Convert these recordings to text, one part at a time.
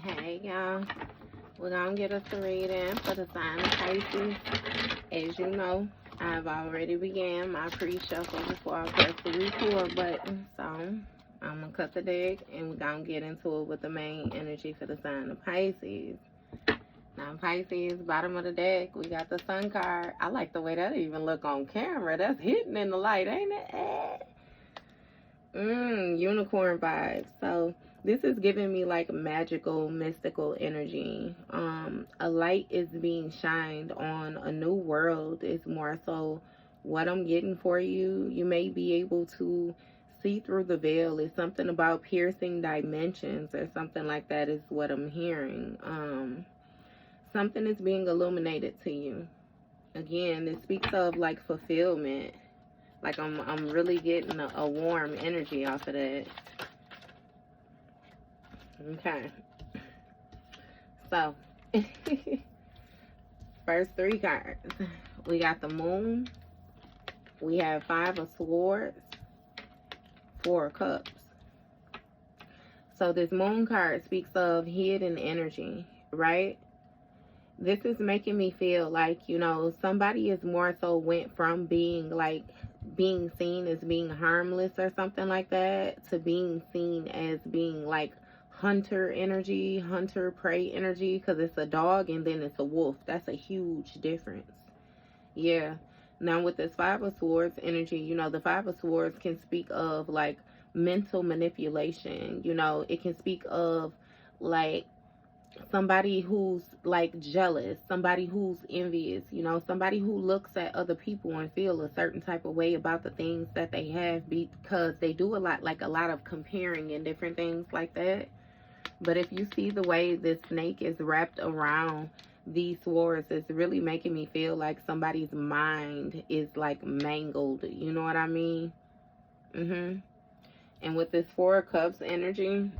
Hey y'all, we're gonna get us a reading for the sign of Pisces. As you know, I've already began my pre-shuffle before I press the record button. So I'm gonna cut the deck and we're gonna get into it with the main energy for the sign of Pisces. Now Pisces, bottom of the deck, we got the Sun card. I like the way that even look on camera. That's hitting in the light, ain't it? Unicorn vibes. So this is giving me like magical, mystical energy. A light is being shined on a new world is more so what I'm getting for you. You may be able to see through the veil. It's something about piercing dimensions or something like that is what I'm hearing. Something is being illuminated to you. Again, it speaks of like fulfillment. Like I'm really getting a warm energy off of that. Okay. So, first three cards. We got the Moon. We have Five of Swords. Four of Cups. So this Moon card speaks of hidden energy, right? This is making me feel like, you know, somebody is more so went from being like being seen as being harmless or something like that to being seen as being like hunter energy, hunter prey energy, because it's a dog and then it's a wolf. That's a huge difference. Yeah. Now with this Five of Swords energy, you know, the Five of Swords can speak of like mental manipulation. You know, it can speak of like somebody who's like jealous, somebody who's envious, you know, somebody who looks at other people and feel a certain type of way about the things that they have because they do a lot of comparing and different things like that. But if you see the way this snake is wrapped around these swords, it's really making me feel like somebody's mind is like mangled, you know what I mean? And with this Four of Cups energy,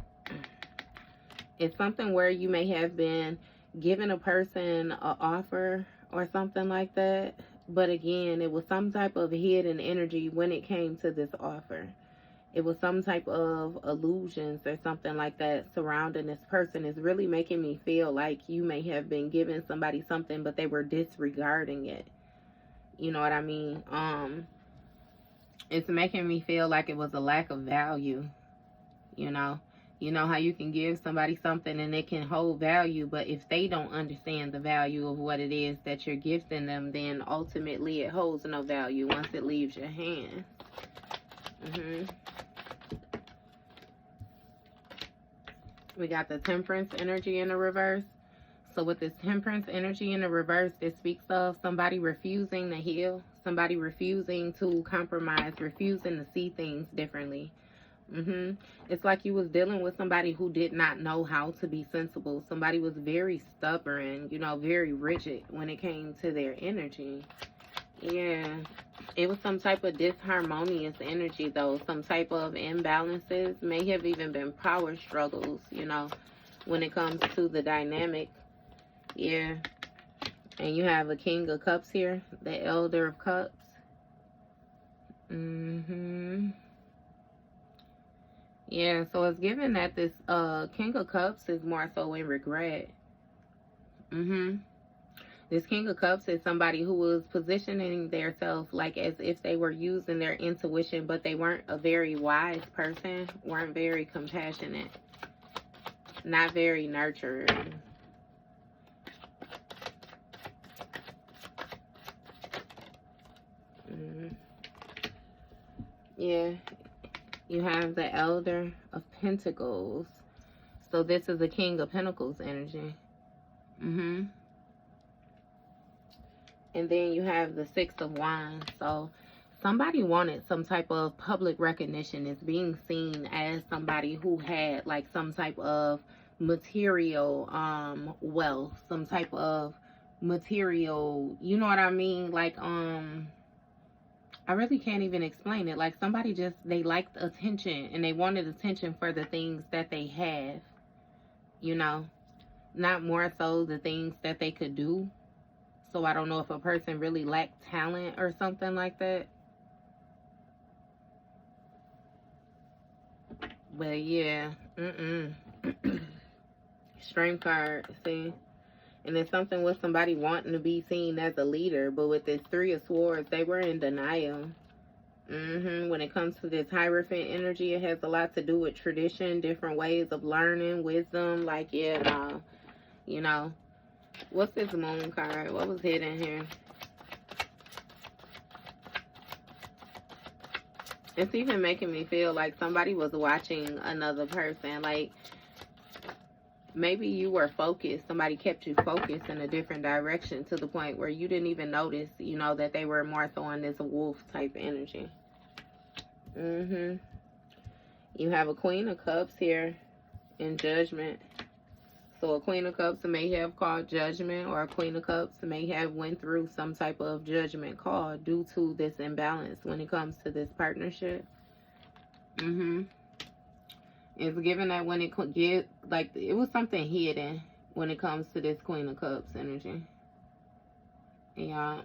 it's something where you may have been giving a person an offer or something like that. But again, it was some type of hidden energy when it came to this offer. It was some type of illusions or something like that surrounding this person. Is really making me feel like you may have been giving somebody something, but they were disregarding it. You know what I mean? It's making me feel like it was a lack of value, you know. You know how you can give somebody something and it can hold value, but if they don't understand the value of what it is that you're gifting them, then ultimately it holds no value once it leaves your hand. We got the Temperance energy in the reverse. So with this Temperance energy in the reverse, it speaks of somebody refusing to heal, somebody refusing to compromise, refusing to see things differently. It's like you was dealing with somebody who did not know how to be sensible. Somebody was very stubborn, you know, very rigid when it came to their energy. Yeah. It was some type of disharmonious energy, though. Some type of imbalances. May have even been power struggles, you know, when it comes to the dynamic. Yeah. And you have a King of Cups here, the Elder of Cups. Yeah, so it's given that this King of Cups is more so in regret. This King of Cups is somebody who was positioning themselves like as if they were using their intuition, but they weren't a very wise person, weren't very compassionate, not very nurturing. Yeah. You have the Elder of Pentacles. So this is the King of Pentacles energy. And then you have the Six of Wands. So somebody wanted some type of public recognition as being seen as somebody who had like some type of material wealth, some type of material, you know what I mean? Like I really can't even explain it. Like somebody just, they liked attention and they wanted attention for the things that they have, you know, not more so the things that they could do. So I don't know if a person really lacked talent or something like that. But yeah, Strength card, see? And it's something with somebody wanting to be seen as a leader. But with this Three of Swords, they were in denial. When it comes to this Hierophant energy, it has a lot to do with tradition, different ways of learning, wisdom. Like, yeah, no, you know. What's this Moon card? What was hidden here? It's even making me feel like somebody was watching another person. Like, maybe you were focused. Somebody kept you focused in a different direction to the point where you didn't even notice, you know, that they were more so on this wolf type energy. You have a Queen of Cups here in Judgment. So a Queen of Cups may have called judgment, or a Queen of Cups may have went through some type of judgment call due to this imbalance when it comes to this partnership. It's given that when it could get, like, it was something hidden when it comes to this Queen of Cups energy. Yeah.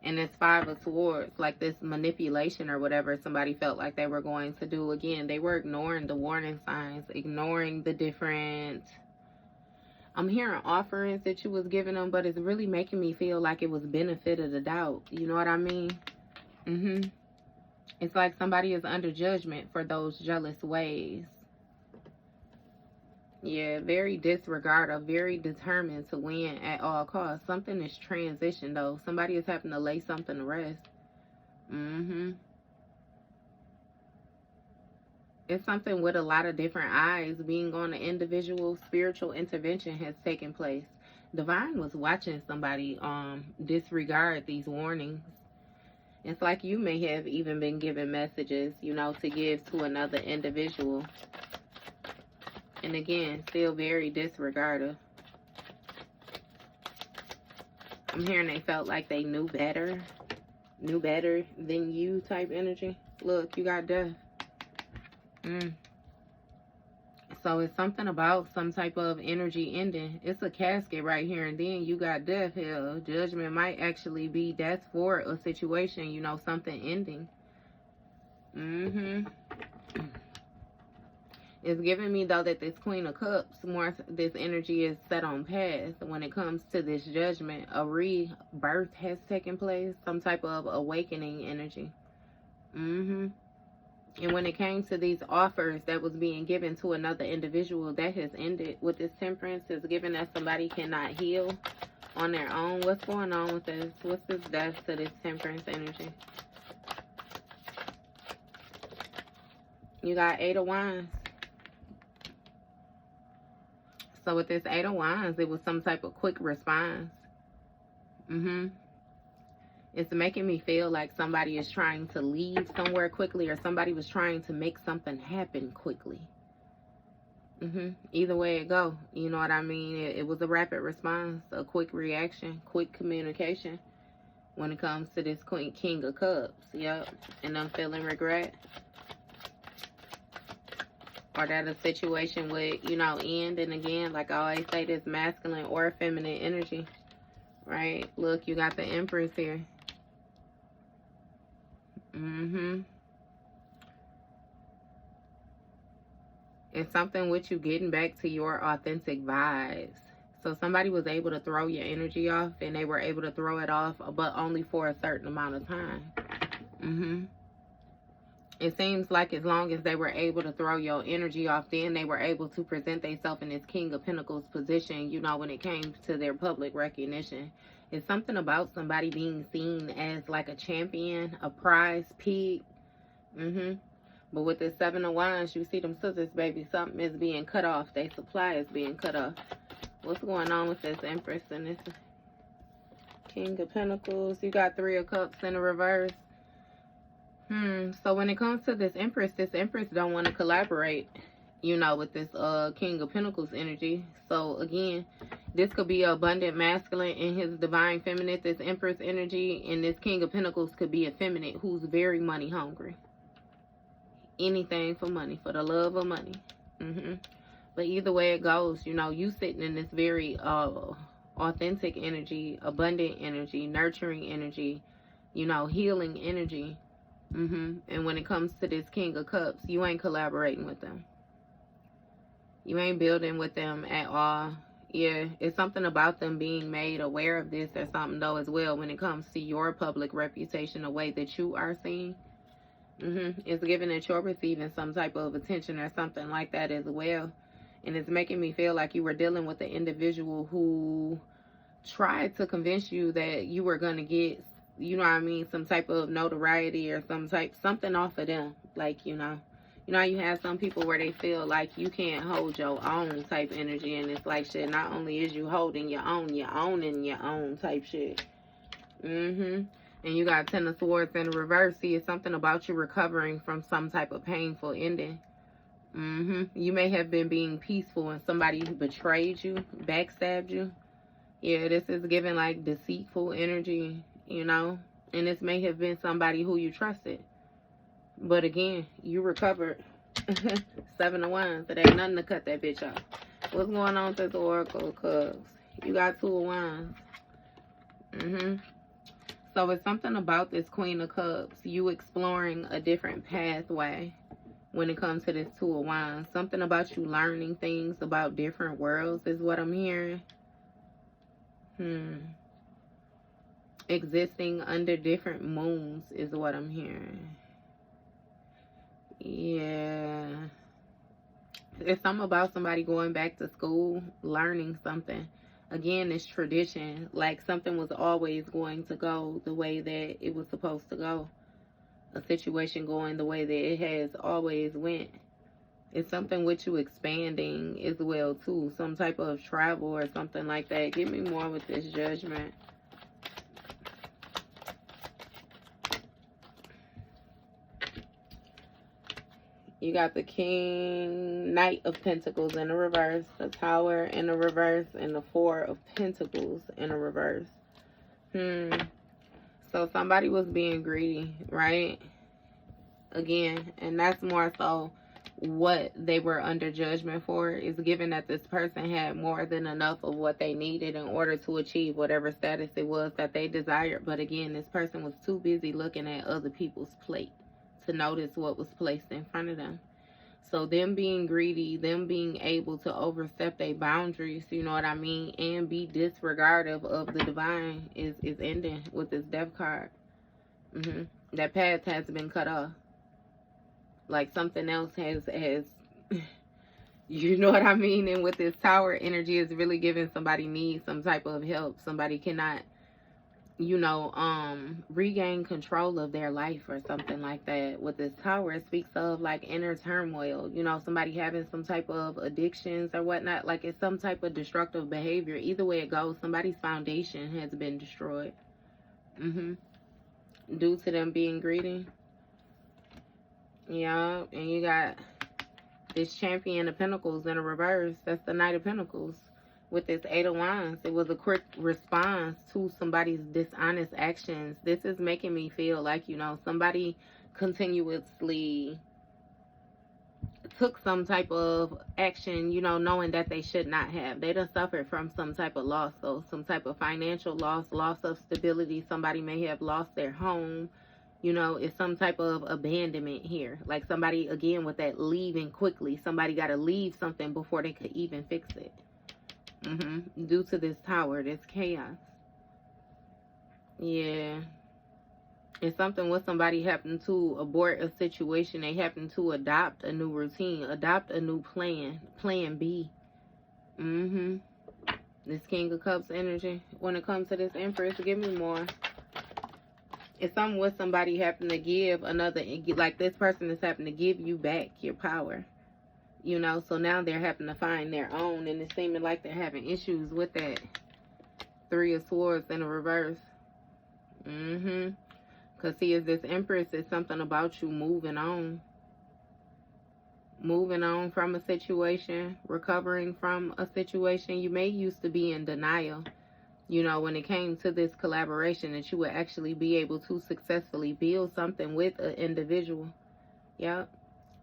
And this Five of Swords, like this manipulation or whatever somebody felt like they were going to do. Again, they were ignoring the warning signs, ignoring the different, I'm hearing offerings that you was giving them, but it's really making me feel like it was benefit of the doubt. You know what I mean? It's like somebody is under judgment for those jealous ways. Yeah, very disregarded, very determined to win at all costs. Something is transition, though. Somebody is having to lay something to rest. It's something with a lot of different eyes being on an individual. Spiritual intervention has taken place. Divine was watching somebody disregard these warnings. It's like you may have even been given messages, you know, to give to another individual. And again, still very disregarded. I'm hearing they felt like they knew better than you type energy. Look, you got death. So it's something about some type of energy ending. It's a casket right here, and then you got death. Hell, judgment might actually be death for a situation, you know, something ending. It's giving me, though, that this Queen of Cups, more this energy is set on past. When it comes to this judgment, a rebirth has taken place, some type of awakening energy. And when it came to these offers that was being given to another individual, that has ended with this Temperance. It's given that somebody cannot heal on their own. What's going on with this? What's this death to this Temperance energy? You got Eight of Wands. So with this Eight of Wands, it was some type of quick response. It's making me feel like somebody is trying to leave somewhere quickly, or somebody was trying to make something happen quickly. Either way it go, you know what I mean? It was a rapid response, a quick reaction, quick communication when it comes to this King of Cups. Yep. And I'm feeling regret. Or that a situation would, you know, end. And again, like I always say, this masculine or feminine energy. Right? Look, you got the Empress here. It's something with you getting back to your authentic vibes. So somebody was able to throw your energy off, and they were able to throw it off, but only for a certain amount of time. It seems like as long as they were able to throw your energy off, then they were able to present themselves in this King of Pentacles position, you know, when it came to their public recognition. It's something about somebody being seen as like a champion, a prize pig. But with the Seven of Wands, you see them scissors, baby. Something is being cut off. Their supply is being cut off. What's going on with this Empress and this King of Pentacles? You got Three of Cups in the reverse. So when it comes to this Empress don't want to collaborate, you know, with this King of Pentacles energy. So again, this could be abundant masculine in his divine feminine, this Empress energy, and this King of Pentacles could be effeminate who's very money hungry. Anything for money, for the love of money. But either way it goes, you know, you sitting in this very authentic energy, abundant energy, nurturing energy, you know, healing energy. And when it comes to this King of Cups, you ain't collaborating with them. You ain't building with them at all. Yeah, it's something about them being made aware of this or something, though, as well, when it comes to your public reputation, the way that you are seen. It's given that you're receiving some type of attention or something like that as well. And it's making me feel like you were dealing with an individual who tried to convince you that you were going to get, you know what I mean, some type of notoriety or something off of them. Like, you know how you have some people where they feel like you can't hold your own type energy, and it's like, shit, not only is you holding your own, you're owning your own type shit. And you got Ten of Swords in reverse. See, it's something about you recovering from some type of painful ending. You may have been being peaceful and somebody betrayed you, backstabbed you. Yeah, this is giving like deceitful energy, you know. And this may have been somebody who you trusted. But again, you recovered. 7 of Wands. It ain't nothing to cut that bitch off. What's going on with this Oracle? Cuz you got 2 of Wands. So it's something about this Queen of Cups. You exploring a different pathway when it comes to this 2 of Wands. Something about you learning things about different worlds is what I'm hearing. Existing under different moons is what I'm hearing. Yeah. It's something about somebody going back to school, learning something. Again, it's tradition. Like something was always going to go the way that it was supposed to go. A situation going the way that it has always went. It's something with you expanding as well, too. Some type of travel or something like that. Give me more with this Judgment. You got the King, Knight of Pentacles in the reverse, the Tower in the reverse, and the 4 of Pentacles in the reverse. So somebody was being greedy, right? Again, and that's more so what they were under judgment for, is given that this person had more than enough of what they needed in order to achieve whatever status it was that they desired. But again, this person was too busy looking at other people's plate to notice what was placed in front of them. So them being greedy, them being able to overstep their boundaries, you know what I mean, and be disregarding of the divine is ending with this Death card. That path has been cut off. Like something else has you know what I mean? And with this Tower energy, is really giving somebody needs some type of help. Somebody cannot, you know, regain control of their life or something like that. With this Tower, it speaks of like inner turmoil, you know, somebody having some type of addictions or whatnot. Like it's some type of destructive behavior. Either way it goes, somebody's foundation has been destroyed. Due to them being greedy. Yeah, and you got this Champion of Pentacles in a reverse. That's the Knight of Pentacles. With this 8 of Wands, it was a quick response to somebody's dishonest actions. This is making me feel like, you know, somebody continuously took some type of action, you know, knowing that they should not have. They done suffered from some type of loss, though. Some type of financial loss, loss of stability. Somebody may have lost their home. You know, it's some type of abandonment here. Like somebody, again, with that leaving quickly. Somebody got to leave something before they could even fix it. Due to this Tower, this chaos. Yeah. It's something with somebody having to abort a situation. They happen to adopt a new routine. Adopt a new plan. Plan B. This King of Cups energy. When it comes to this Empress, give me more. It's something with somebody having to give another, like this person is having to give you back your power. You know, so now they're having to find their own, and it's seeming like they're having issues with that. 3 of Swords in a reverse. Because see, as this Empress, is something about you moving on. Moving on from a situation, recovering from a situation. You may used to be in denial. You know, when it came to this collaboration, that you would actually be able to successfully build something with an individual. Yep.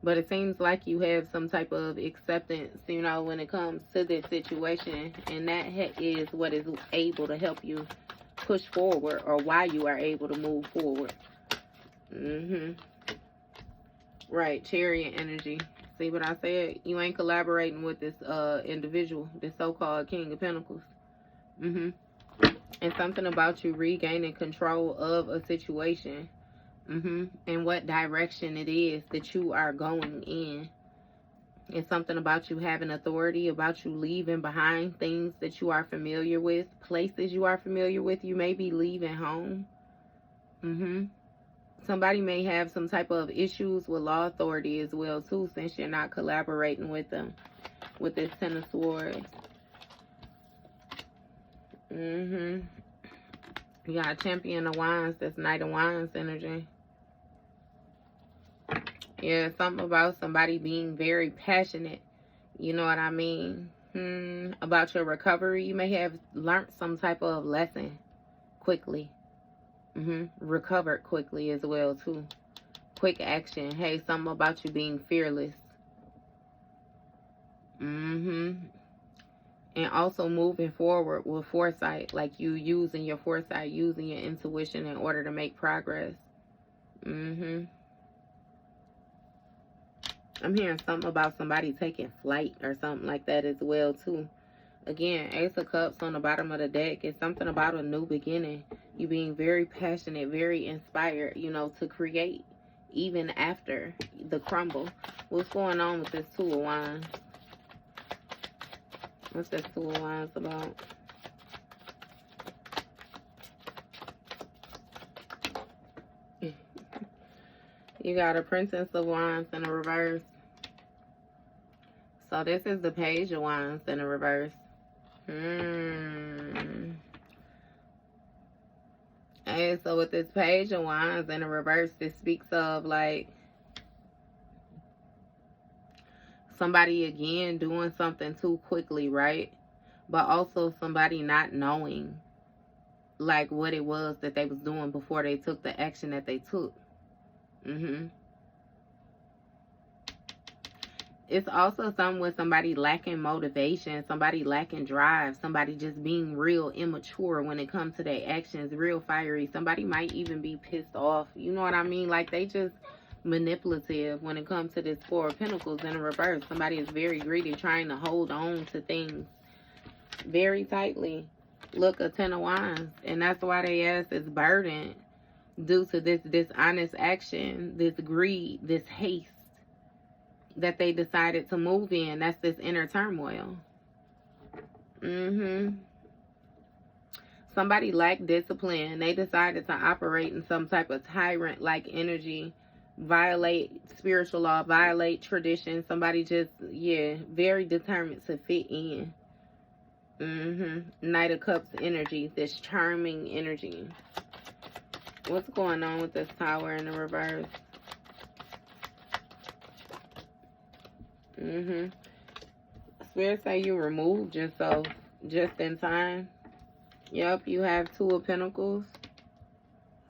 But it seems like you have some type of acceptance, you know, when it comes to this situation. And that is what is able to help you push forward, or why you are able to move forward. Right. Chariot energy. See what I said? You ain't collaborating with this individual, this so-called King of Pentacles. And something about you regaining control of a situation. And what direction it is that you are going in. It's something about you having authority, about you leaving behind things that you are familiar with, places you are familiar with. You may be leaving home. Somebody may have some type of issues with law authority as well, too, since you're not collaborating with them, with this Ten of Swords. You got Champion of Wands, that's Knight of Wands energy. Yeah, something about somebody being very passionate. You know what I mean? About your recovery. You may have learned some type of lesson quickly. Recovered quickly as well, too. Quick action. Hey, something about you being fearless. And also moving forward with foresight. Like you using your foresight, using your intuition in order to make progress. I'm hearing something about somebody taking flight or something like that as well, too. Again, Ace of Cups on the bottom of the deck. It's something about a new beginning. You being very passionate, very inspired, you know, to create even after the crumble. What's going on with this Two of Wands? What's this Two of Wands about? You got a Princess of Wands in a reverse. So this is the Page of Wands in a reverse. Hey, so with this Page of Wands in a reverse, this speaks of like somebody again doing something too quickly, right? But also somebody not knowing like what it was that they was doing before they took the action that they took. It's also something with somebody lacking motivation, somebody lacking drive, somebody just being real immature when it comes to their actions, real fiery. Somebody might even be pissed off. You know what I mean? Like they just manipulative when it comes to this Four of Pentacles in a reverse. Somebody is very greedy, trying to hold on to things very tightly. Look, a Ten of Wands. And that's why they ass is burdened due to this dishonest action, this greed, this haste that they decided to move in. That's this inner turmoil. Somebody lacked discipline. They decided to operate in some type of tyrant-like energy, violate spiritual law, violate tradition. Somebody just, yeah, very determined to fit in. Knight of Cups energy, this charming energy. What's going on with this Tower in the reverse? Spirit say you removed yourself just in time. Yep, you have Two of Pentacles.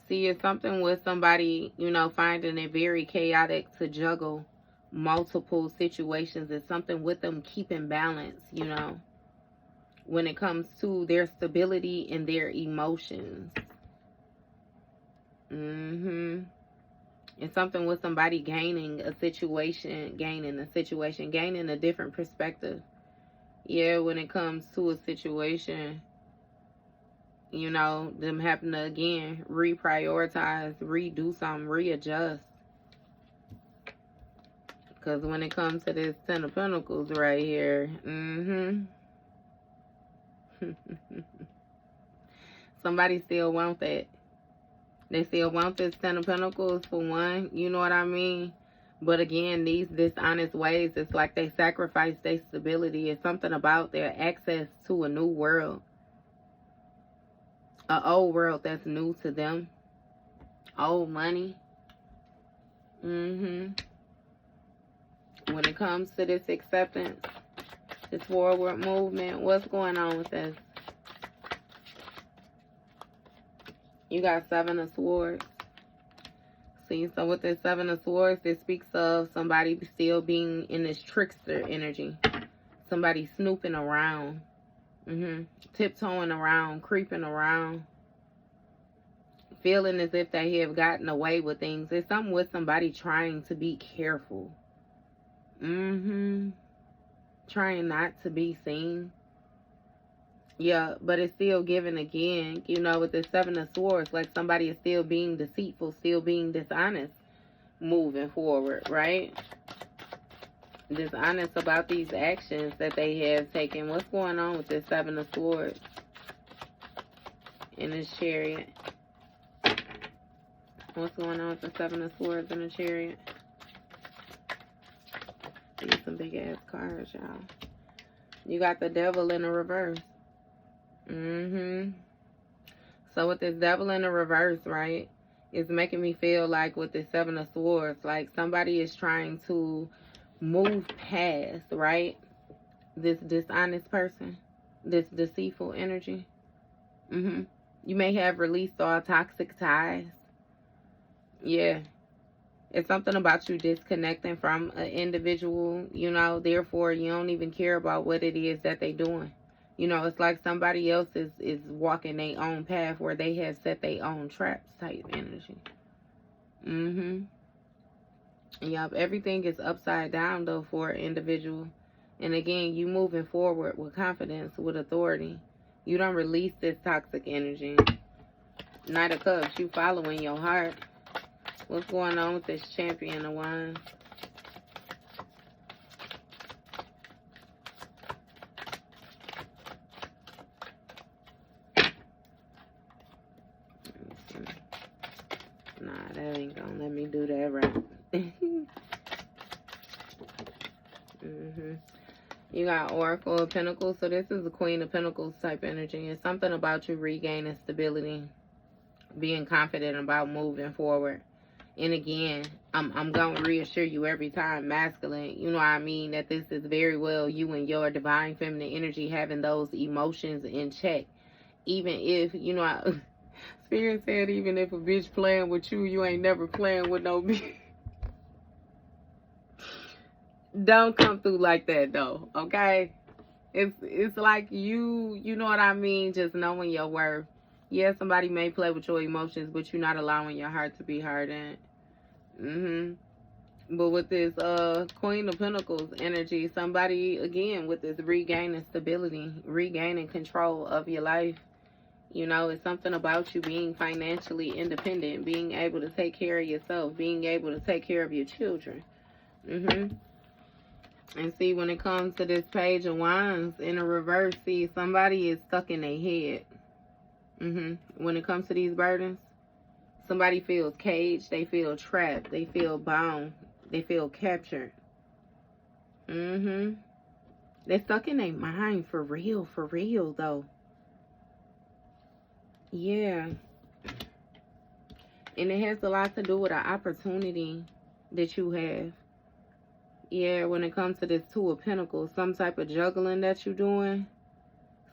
See, it's something with somebody, you know, finding it very chaotic to juggle multiple situations. It's something with them keeping balance, you know, when it comes to their stability and their emotions. It's something with somebody gaining a situation, gaining a different perspective. Yeah, when it comes to a situation, you know, them having to, again, reprioritize, redo something, readjust. Because when it comes to this Ten of Pentacles right here, somebody still want that. They still want this Ten of Pentacles for one, you know what I mean? But again, these dishonest ways, it's like they sacrifice their stability. It's something about their access to a new world. An old world that's new to them. Old money. When it comes to this acceptance, this forward movement, what's going on with this? You got Seven of Swords. See, so with this Seven of Swords, this speaks of somebody still being in this trickster energy. Somebody snooping around. Tiptoeing around, creeping around. Feeling as if they have gotten away with things. It's something with somebody trying to be careful. Trying not to be seen. Yeah, but it's still given again, you know, with the Seven of Swords, like somebody is still being deceitful, still being dishonest moving forward, right? Dishonest about these actions that they have taken. What's going on with this Seven of Swords in this Chariot? What's going on with the Seven of Swords in the Chariot? These some big ass cards, y'all. You got the Devil in the reverse. So with this Devil in the reverse, right, it's making me feel like with the Seven of Swords, like somebody is trying to move past, right, this dishonest person, this deceitful energy. You may have released all toxic ties. Yeah. It's something about you disconnecting from an individual, you know, therefore you don't even care about what it is that they're doing. You know, it's like somebody else is walking their own path where they have set their own traps type energy. Yep, everything is upside down though for an individual. And again, you moving forward with confidence, with authority. You don't release this toxic energy. Knight of Cups, you following your heart. What's going on with this Champion of Wands? Nah, that ain't gonna let me do that right. You got Oracle of Pentacles. So this is the Queen of Pentacles type energy. It's something about you regaining stability, being confident about moving forward. And again, I'm going to reassure you every time, masculine, you know what I mean, that this is very well you and your divine feminine energy having those emotions in check. Even if, you know, Spirit said even if a bitch playing with you, you ain't never playing with no bitch. Don't come through like that though, okay? It's like you know what I mean, just knowing your worth. Yeah, somebody may play with your emotions, but you're not allowing your heart to be hardened. But with this Queen of Pentacles energy, somebody, again, with this regaining stability, regaining control of your life. You know, it's something about you being financially independent, being able to take care of yourself, being able to take care of your children. And see, when it comes to this Page of Wands in a reverse, see, somebody is stuck in their head. When it comes to these burdens, somebody feels caged, they feel trapped, they feel bound, they feel captured. They're stuck in their mind for real though. Yeah. And it has a lot to do with an opportunity that you have. Yeah, when it comes to this Two of Pentacles, some type of juggling that you're doing,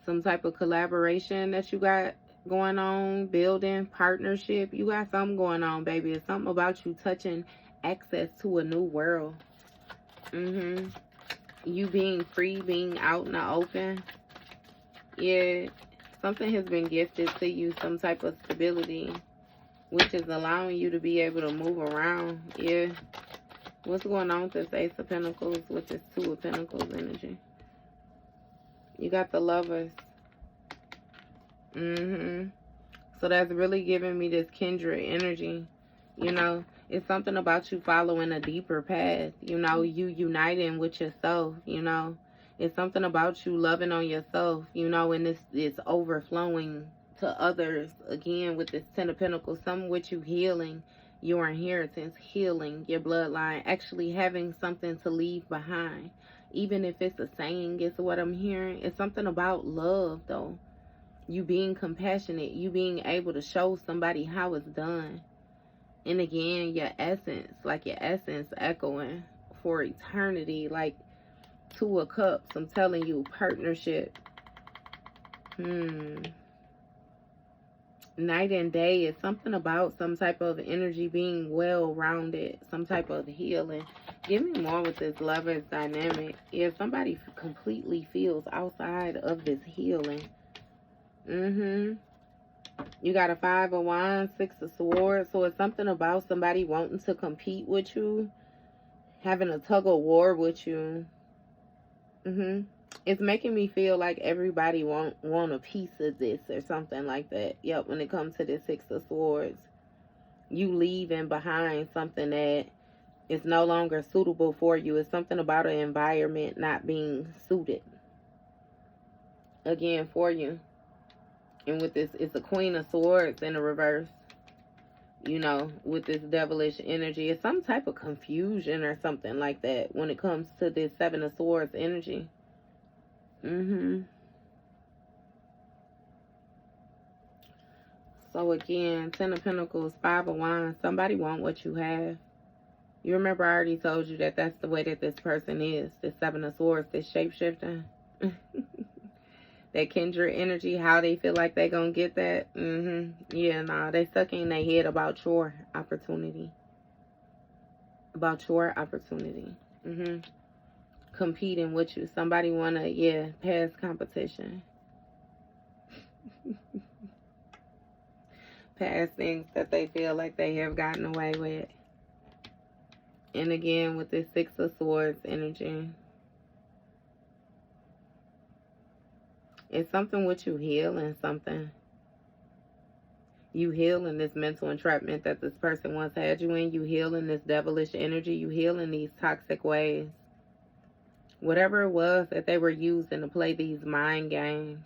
some type of collaboration that you got going on, building, partnership. You got something going on, baby. It's something about you touching access to a new world. You being free, being out in the open. Yeah, something has been gifted to you, some type of stability, which is allowing you to be able to move around. Yeah. What's going on with this Ace of Pentacles with this Two of Pentacles energy? You got the Lovers. So that's really giving me this kindred energy. You know, it's something about you following a deeper path. You know, you uniting with yourself, you know. It's something about you loving on yourself, you know, and it's overflowing to others. Again, with this Ten of Pentacles, some with you healing your inheritance, healing your bloodline, actually having something to leave behind. Even if it's a saying, it's what I'm hearing. It's something about love, though. You being compassionate, you being able to show somebody how it's done. And again, your essence, like your essence echoing for eternity, like Two of Cups. I'm telling you, partnership. Night and day is something about some type of energy being well-rounded, some type of healing. Give me more with this Lovers dynamic. If somebody completely feels outside of this healing. You got a Five of Wands, Six of Swords. So it's something about somebody wanting to compete with you. having a tug of war with you. It's making me feel like everybody want a piece of this or something like that. Yep, when it comes to the Six of Swords, you leaving behind something that is no longer suitable for you. It's something about an environment not being suited again for you. And with this, it's a Queen of Swords in the reverse. You know, with this devilish energy, it's some type of confusion or something like that when it comes to this Seven of Swords energy. So again, Ten of Pentacles, Five of Wands. Somebody want what you have. You remember I already told you that that's the way that this person is. This Seven of Swords, this shapeshifter. That kindred energy, how they feel like they gonna get that. Yeah, nah, they stuck in their head about your opportunity. About your opportunity. Competing with you. Somebody wanna, yeah, pass competition. Pass things that they feel like they have gotten away with. And again, with this Six of Swords energy. It's something with you healing something. You healing this mental entrapment that this person once had you in. You healing this devilish energy. You healing these toxic ways. Whatever it was that they were using to play these mind games.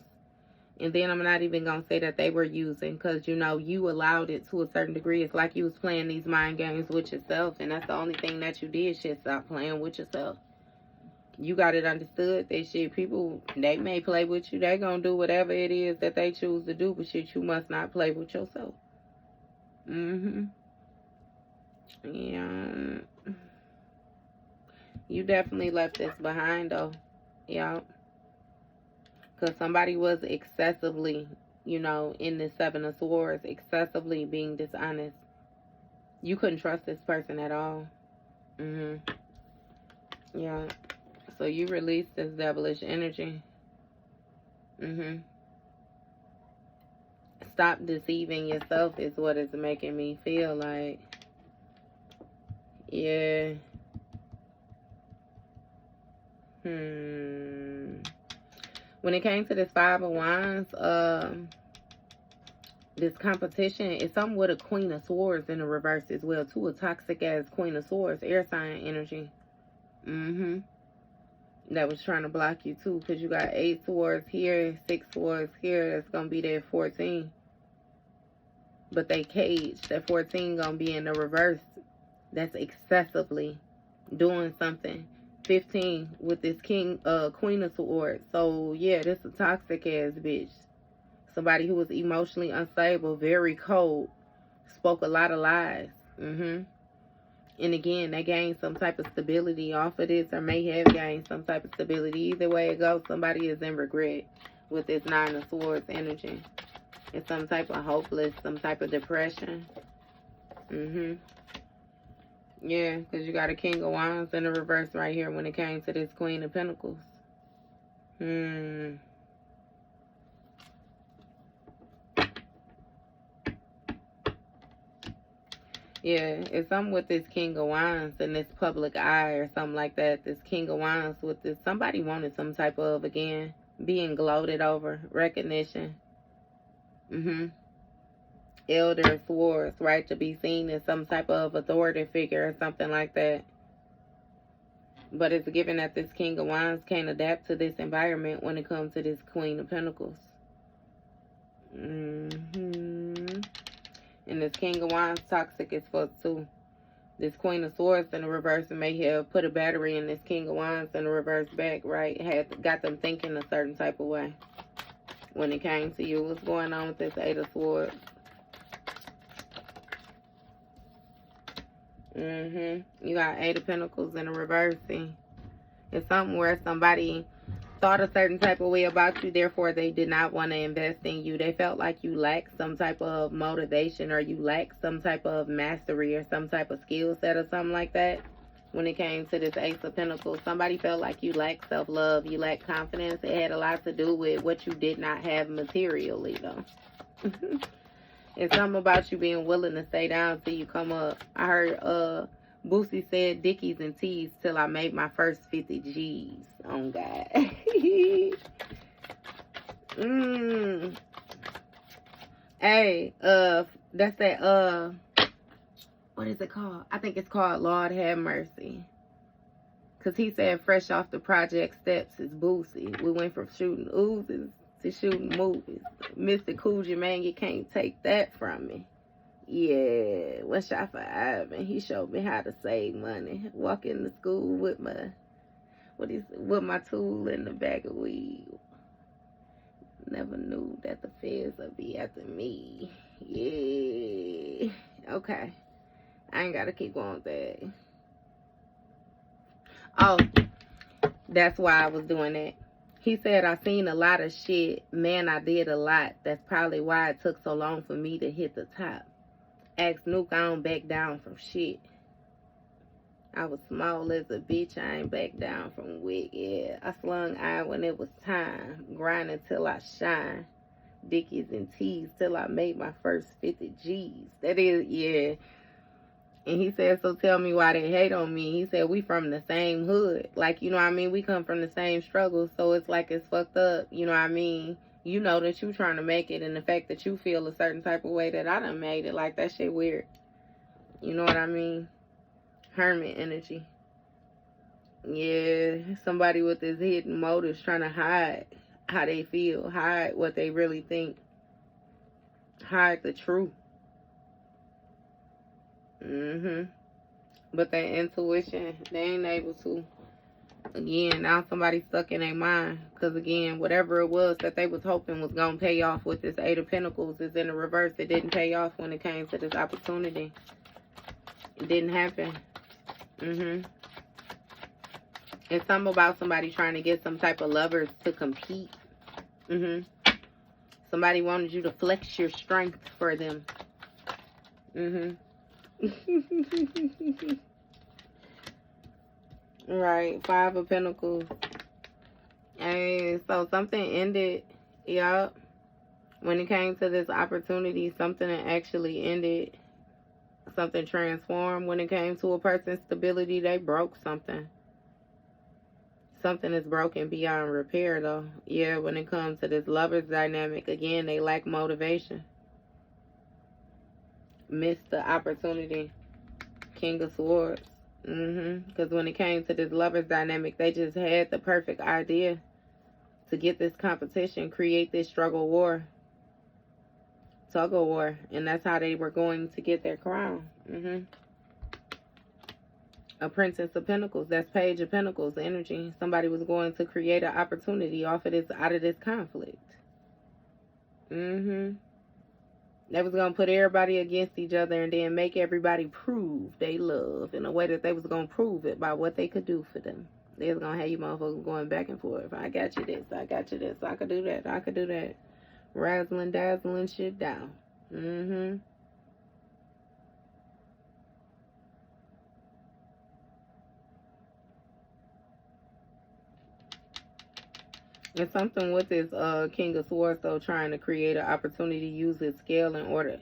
And then I'm not even going to say that they were using, because, you know, you allowed it to a certain degree. It's like you was playing these mind games with yourself. And that's the only thing that you did. Shit, stop playing with yourself. You got it understood that shit, people, they may play with you. They gonna do whatever it is that they choose to do, but shit, you must not play with yourself. Yeah. You definitely left this behind, though. Yeah. Because somebody was excessively, you know, in the Seven of Swords, excessively being dishonest. You couldn't trust this person at all. Yeah. So you release this devilish energy. Stop deceiving yourself is what it's making me feel like. Yeah. When it came to this Five of Wands, this competition is something with a Queen of Swords in the reverse as well, too. A toxic ass Queen of Swords, air sign energy. That was trying to block you too, because you got 8 swords here, 6 swords here. That's gonna be there 14. But they caged. That 14 gonna be in the reverse. That's excessively doing something. 15 with this Queen of Swords. So yeah, this is a toxic ass bitch. Somebody who was emotionally unstable, very cold, spoke a lot of lies. And again, they gained some type of stability off of this, or may have gained some type of stability. Either way it goes, somebody is in regret with this Nine of Swords energy. It's some type of hopeless, some type of depression. Yeah, because you got a King of Wands in the reverse right here when it came to this Queen of Pentacles. Yeah, it's something with this King of Wands and this public eye or something like that. This King of Wands with this, somebody wanted some type of, again, being gloated over, recognition. Elder Swords, right, to be seen as some type of authority figure or something like that. But it's given that this King of Wands can't adapt to this environment when it comes to this Queen of Pentacles. And this King of Wands toxic as fuck too. This Queen of Swords in the reverse may have put a battery in this King of Wands in the reverse back, right? Got them thinking a certain type of way when it came to you. What's going on with this Eight of Swords? You got Eight of Pentacles in the reverse. See? It's something where somebody thought a certain type of way about you, therefore they did not want to invest in you. They felt like you lacked some type of motivation, or you lacked some type of mastery or some type of skill set or something like that. When it came to this Ace of Pentacles, somebody felt like you lacked self-love, you lacked confidence. It had a lot to do with what you did not have materially, though. It's something about you being willing to stay down till you come up. I heard Boosie said Dickies and T's till I made my first 50 G's. Oh, God. Hey, that's that, what is it called? I think it's called Lord Have Mercy. Because he said fresh off the project steps is Boosie. We went from shooting oozes to shooting movies. Mr. Coogee, man, you can't take that from me. Yeah, one shot for Ivan. He showed me how to save money. Walking to school with my, with my tool in the bag of weed. Never knew that the feds would be after me. Yeah. Okay. I ain't gotta keep going with that. Oh, that's why I was doing that. He said, I seen a lot of shit. Man, I did a lot. That's probably why it took so long for me to hit the top. Ask Nuke, I don't back down from shit. I was small as a bitch. I ain't back down from wig. Yeah, I slung iron when it was time. Grinding till I shine. Dickies and T's till I made my first 50 G's. That is, yeah. And he said, so tell me why they hate on me. He said, we from the same hood. Like, you know what I mean? We come from the same struggle. So it's like it's fucked up. You know what I mean? You know that you trying to make it. And the fact that you feel a certain type of way that I done made it. Like, that shit weird. You know what I mean? Hermit energy. Yeah. Somebody with this hidden motives trying to hide how they feel. Hide what they really think. Hide the truth. But their intuition, they ain't able to. Again, now somebody's stuck in their mind. Because again, whatever it was that they was hoping was going to pay off with this Eight of Pentacles is in the reverse. It didn't pay off when it came to this opportunity. It didn't happen. It's something about somebody trying to get some type of lovers to compete. Somebody wanted you to flex your strength for them. Right, Five of Pentacles. And so something ended. Yup. When it came to this opportunity, something actually ended. Something transformed. When it came to a person's stability, they broke something. Something is broken beyond repair, though. Yeah, when it comes to this lover's dynamic, again, they lack motivation. Missed the opportunity. King of Swords. Because when it came to this lover's dynamic, they just had the perfect idea to get this competition, create this struggle war, tug of war, and that's how they were going to get their crown. A Princess of Pentacles, that's Page of Pentacles energy. Somebody was going to create an opportunity off of this, out of this conflict. They was going to put everybody against each other and then make everybody prove they love in a way that they was going to prove it by what they could do for them. They was going to have you motherfuckers going back and forth. I got you this, I got you this, I could do that, I could do that. Razzling, dazzling shit down. It's something with this King of Swords, though, trying to create an opportunity to use his skill in order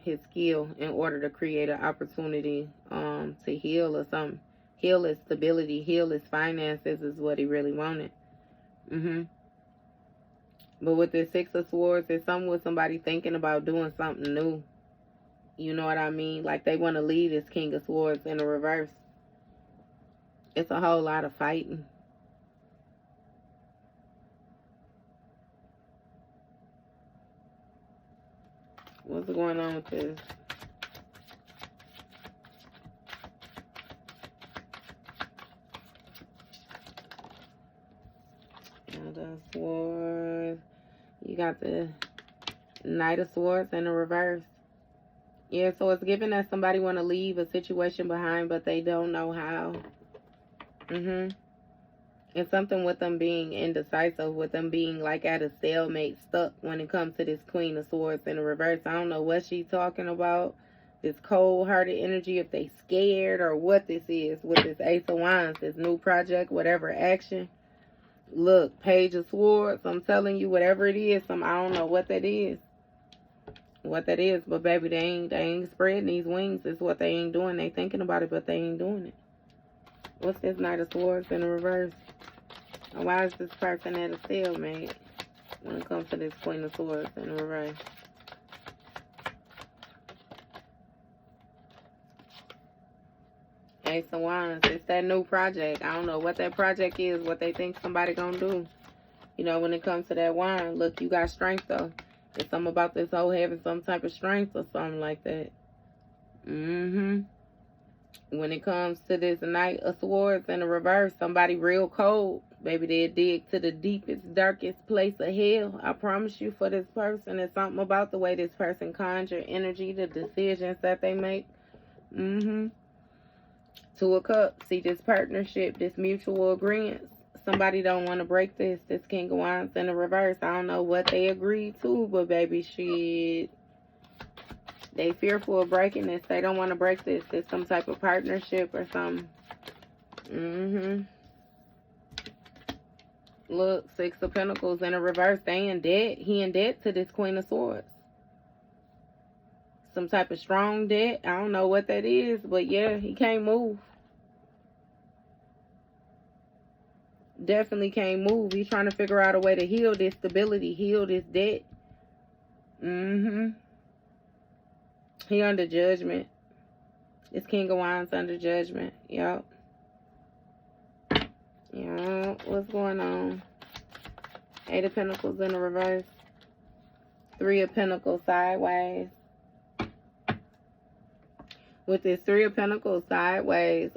to create an opportunity to heal or something. Heal his stability, heal his finances is what he really wanted. But with this Six of Swords, it's something with somebody thinking about doing something new. You know what I mean? Like they want to leave this King of Swords in the reverse. It's a whole lot of fighting. What's going on with this? The Swords. You got the Knight of Swords in the reverse. Yeah, so it's given that somebody want to leave a situation behind, but they don't know how. It's something with them being indecisive, with them being like at a stalemate, stuck when it comes to this Queen of Swords in the reverse. I don't know what she's talking about. This cold-hearted energy, if they scared or what this is with this Ace of Wands, this new project, whatever action. Look, Page of Swords, I'm telling you, whatever it is, I don't know what that is. But baby, they ain't spreading these wings. It's what they ain't doing. They thinking about it, but they ain't doing it. What's this Knight of Swords in the reverse? And why is this person at a stalemate when it comes to this Queen of Swords in the reverse? Ace of Wands. It's that new project. I don't know what that project is, what they think somebody gonna do. You know, when it comes to that wine, look, you got strength, though. It's something about this whole having some type of strength or something like that. When it comes to this Knight of Swords in the reverse, somebody real cold. Baby, they'll dig to the deepest, darkest place of hell. I promise you, for this person. It's something about the way this person conjure energy, the decisions that they make. Two of Cups. See, this partnership, this mutual agreement. Somebody don't want to break this. This King of Wands in the reverse. I don't know what they agreed to, but baby, shit. They fearful of breaking this. They don't want to break this. It's some type of partnership or something. Look, Six of Pentacles in the reverse. They in debt. He in debt to this Queen of Swords. Some type of strong debt. I don't know what that is, but yeah, he can't move. Definitely can't move. He's trying to figure out a way to heal this stability, heal this debt. He under judgment. This King of Wands under judgment. Yup. What's going on? Eight of Pentacles in the reverse. Three of Pentacles sideways. With this Three of Pentacles sideways,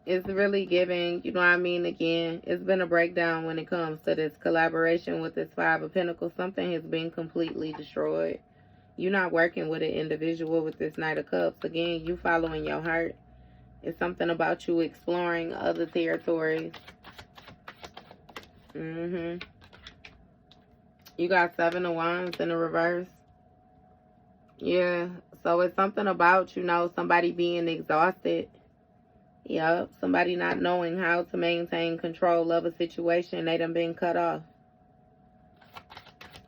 it's really giving, you know what I mean, again, it's been a breakdown when it comes to this collaboration with this Five of Pentacles. Something has been completely destroyed. You're not working with an individual with this Knight of Cups. Again, you following your heart. It's something about you exploring other territories. You got Seven of Wands in the reverse. Yeah, so it's something about, you know, somebody being exhausted. Yep, somebody not knowing how to maintain control of a situation. They done been cut off.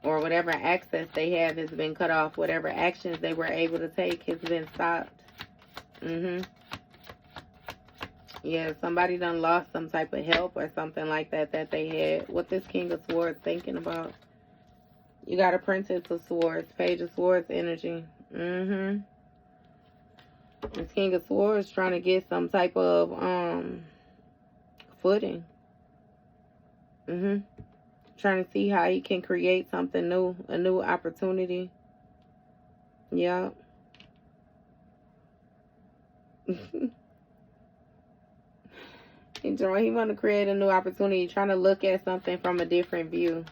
Or whatever access they have has been cut off. Whatever actions they were able to take has been stopped. Yeah, somebody done lost some type of help or something like that that they had. What this King of Swords thinking about? You got a Princess of Swords, Page of Swords energy. This King of Swords trying to get some type of footing. Trying to see how he can create something new, a new opportunity. Yep. He want to create a new opportunity, trying to look at something from a different view.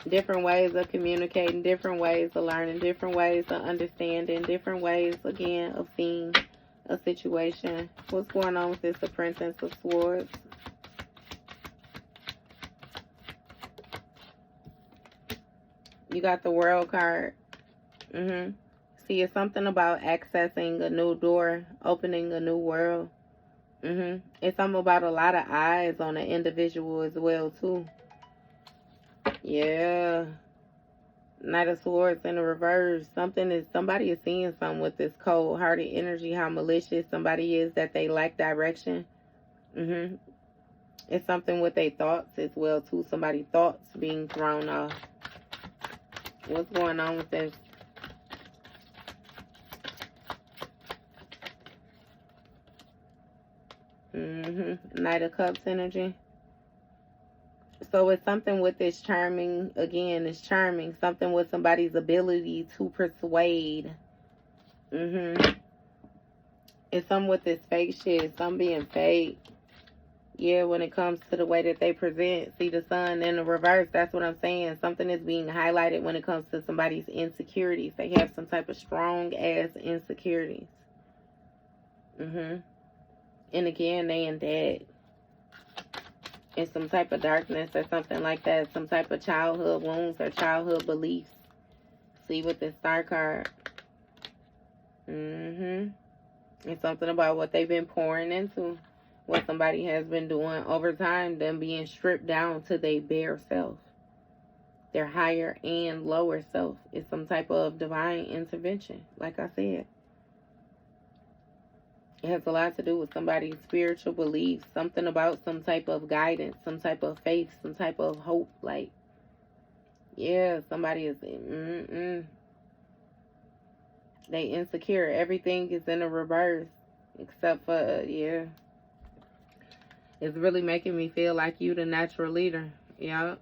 Different ways of communicating, different ways of learning, different ways of understanding, different ways, again, of seeing a situation. What's going on with this, the Princess of Swords? You got the World card. See, it's something about accessing a new door, opening a new world. It's something about a lot of eyes on an individual as well, too. Yeah. Knight of Swords in the reverse. Somebody is seeing something with this cold-hearted energy, how malicious somebody is, that they lack direction. It's something with their thoughts as well, too. Somebody's thoughts being thrown off. What's going on with this? Knight of Cups energy. So it's something with this charming, again, it's charming. Something with somebody's ability to persuade. It's something with this fake shit. Something being fake. Yeah, when it comes to the way that they present. See the Sun in the reverse. That's what I'm saying. Something is being highlighted when it comes to somebody's insecurities. They have some type of strong-ass insecurities. And again, they in debt. In some type of darkness or something like that. Some type of childhood wounds or childhood beliefs. See with the Star card. It's something about what they've been pouring into. What somebody has been doing over time. Them being stripped down to their bare self. Their higher and lower self. It's some type of divine intervention. Like I said. It has a lot to do with somebody's spiritual beliefs, something about some type of guidance, some type of faith, some type of hope. Like, yeah, somebody is, they insecure. Everything is in a reverse, except for, yeah. It's really making me feel like you the natural leader. Yeah.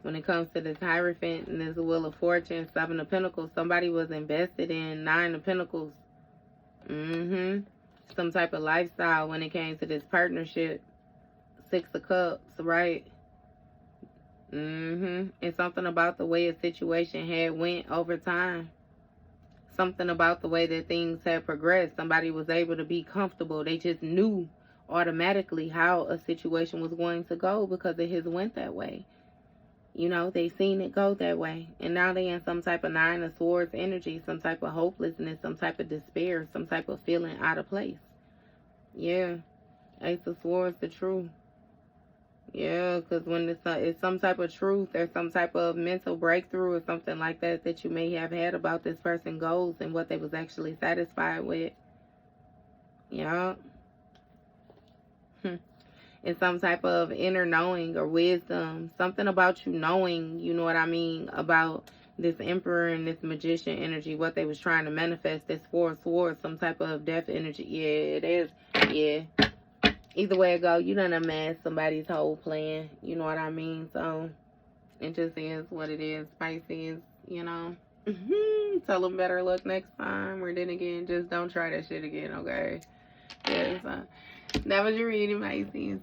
When it comes to this Hierophant and this Wheel of Fortune, 7 of Pentacles, somebody was invested in 9 of Pentacles. Some type of lifestyle when it came to this partnership. 6 of Cups, right? It's something about the way a situation had went over time. Something about the way that things had progressed. Somebody was able to be comfortable. They just knew automatically how a situation was going to go because it has went that way. You know, they seen it go that way. And now they in some type of 9 of Swords energy, some type of hopelessness, some type of despair, some type of feeling out of place. Yeah. Ace of Swords, the truth. Yeah, because when it's some type of truth or some type of mental breakthrough or something like that that you may have had about this person's goals and what they was actually satisfied with. Yeah. And some type of inner knowing or wisdom. Something about you knowing, you know what I mean, about this Emperor and this Magician energy, what they was trying to manifest, this 4 of Swords, some type of death energy. Yeah, it is. Yeah. Either way it go, you done amassed somebody's whole plan. You know what I mean? So, it just is what it is. Pisces, you know. Tell them better luck next time. Or then again, just don't try that shit again, okay? Yeah, so that was your reading, Pisces.